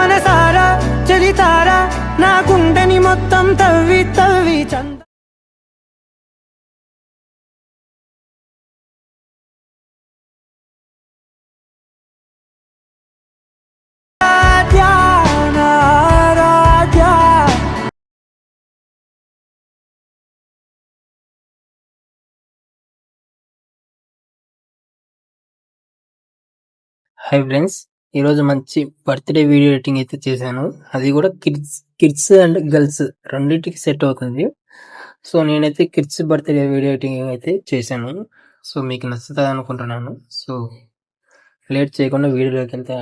మనసారా చలితారా నా గుండెని మొత్తం తవ్వి తవ్వి చంద హై ఫ్రెండ్స్, ఈరోజు మంచి బర్త్డే వీడియో ఎడిటింగ్ అయితే చేశాను. అది కూడా కిడ్స్ అండ్ గర్ల్స్ రెండింటికి సెట్ అవుతుంది. సో నేనైతే కిడ్స్ బర్త్డే వీడియో ఎడిటింగ్ అయితే చేశాను. సో మీకు నచ్చుతుంది అనుకుంటున్నాను. సో లేట్ చేయకుండా వీడియోలోకి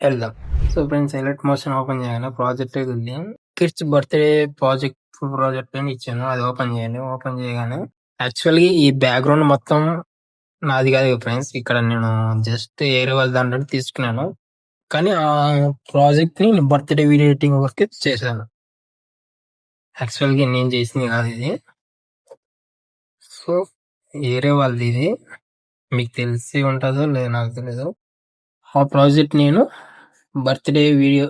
వెళ్దాం. So friends, alert motion open చేయగానే ప్రాజెక్ట్ అయితే ఉంది. కిడ్స్ బర్త్డే ప్రాజెక్ట్ అని ఇచ్చాను. అది ఓపెన్ చేయండి. ఓపెన్ చేయగానే యాక్చువల్గా ఈ బ్యాక్గ్రౌండ్ మొత్తం నాది కాదు ఫ్రెండ్స్. ఇక్కడ నేను జస్ట్ ఏరే వాళ్ళ దాంట్లో తీసుకున్నాను. కానీ ఆ ప్రాజెక్ట్ ని బర్త్డే వీడియో ఎడిటింగ్ వర్క్ చేశాను. యాక్చువల్గా నేను చేసింది కాదు ఇది. సో ఏరే వాళ్ళది ఇది. మీకు తెలిసి ఉంటుందో లేదో నాకు తెలియదు. ఆ ప్రాజెక్ట్ నేను బర్త్డే వీడియో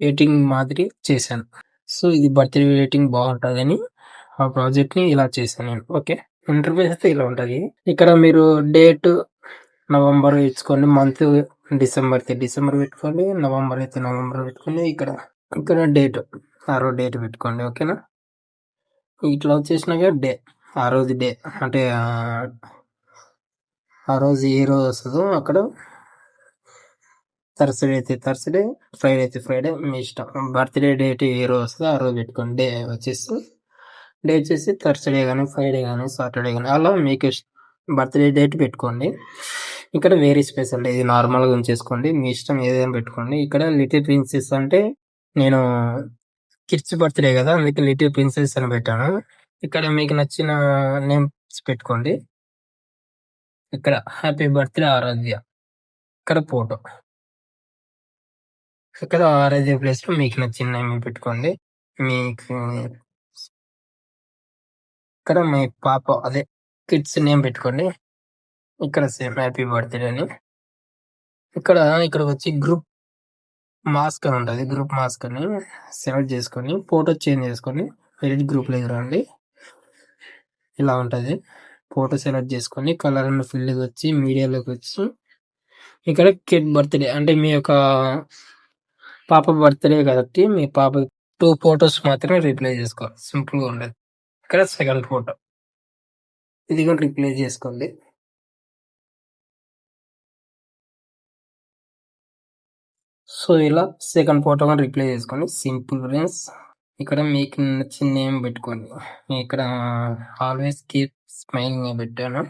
ఎడిటింగ్ మాదిరి చేశాను. సో ఇది బర్త్డే వీడియో ఎడిటింగ్ బాగుంటుందని ఆ ప్రాజెక్ట్ ని ఇలా చేశాను నేను. ఓకే, ఇంటర్ఫేస్ అయితే ఇలా ఉంటుంది. ఇక్కడ మీరు డేట్ నవంబర్ ఇచ్చుకోండి, మంత్ డిసెంబర్ పెట్టుకోండి, నవంబర్ అయితే నవంబర్ పెట్టుకోండి. ఇక్కడ డేట్ ఆ రోజు డేట్ పెట్టుకోండి. ఓకేనా, ఇట్లా వచ్చేసినాక డే ఆ రోజు డే అంటే ఆ రోజు ఏ రోజు వస్తుందో అక్కడ థర్స్డే అయితే థర్స్డే, ఫ్రైడే అయితే ఫ్రైడే, మీ ఇష్టం. బర్త్డే డేట్ ఏ రోజు వస్తుందో ఆ రోజు పెట్టుకోండి. డే వచ్చేసి థర్స్డే కానీ ఫ్రైడే కానీ సాటర్డే కానీ అలా మీకు బర్త్డే డేట్ పెట్టుకోండి. ఇక్కడ వెరీ స్పెషల్ ఇది నార్మల్గా ఉంచేసుకోండి, మీ ఇష్టం ఏదైనా పెట్టుకోండి. ఇక్కడ లిటిల్ ప్రిన్సెస్ అంటే నేను కిడ్స్ బర్త్డే కదా, అందుకే లిటిల్ ప్రిన్సెస్ అని పెట్టాను. ఇక్కడ మీకు నచ్చిన నేమ్స్ పెట్టుకోండి. ఇక్కడ హ్యాపీ బర్త్డే ఆరాధ్య, ఇక్కడ ఫోటో, ఇక్కడ ఆరాధ్య ప్లేస్ లో మీకు నచ్చిన నేమ్ పెట్టుకోండి. మీకు ఇక్కడ మీ పాప అదే కిడ్స్ నేమ్ పెట్టుకోండి. ఇక్కడ సేమ్ హ్యాపీ బర్త్డే అని. ఇక్కడ వచ్చి గ్రూప్ మాస్క్ అని ఉంటుంది. గ్రూప్ మాస్క్ అని సెలెక్ట్ చేసుకొని ఫోటో చేంజ్ చేసుకొని ఎడిట్ గ్రూప్ లో రండి. ఇలా ఉంటుంది. ఫోటో సెలెక్ట్ చేసుకొని కలర్ అండ్ ఫిల్ వచ్చి మీడియాలోకి వచ్చి ఇక్కడ కిడ్ బర్త్డే అంటే మీ యొక్క పాప బర్త్డే కాబట్టి మీ పాప 2 ఫొటోస్ మాత్రమే రీప్లేస్ చేసుకోవాలి. సింపుల్ గా ఉండదు. ఇక్కడ సెకండ్ ఫోటో ఇది కూడా రీప్లేస్ చేసుకోండి. సో ఇలా సెకండ్ ఫోటో కూడా రీప్లేస్ చేసుకోండి. Simple friends. ఇక్కడ మీకు నచ్చిన నేమ్ పెట్టుకోండి. ఇక్కడ ఆల్వేస్ కీప్ స్మైలింగ్ పెట్టాను.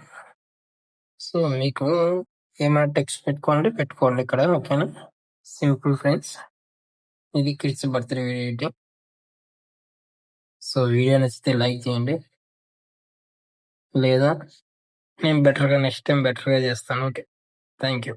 సో మీకు ఏమైనా టెక్స్ట్ పెట్టుకోండి ఇక్కడ. ఓకేనా, సింపుల్ ఫ్రెండ్స్. ఇది kids birthday video. So video నచ్చితే లైక్ చేయండి, లేదా నేను నెక్స్ట్ టైం బెటర్గా చేస్తాను. Okay, thank you.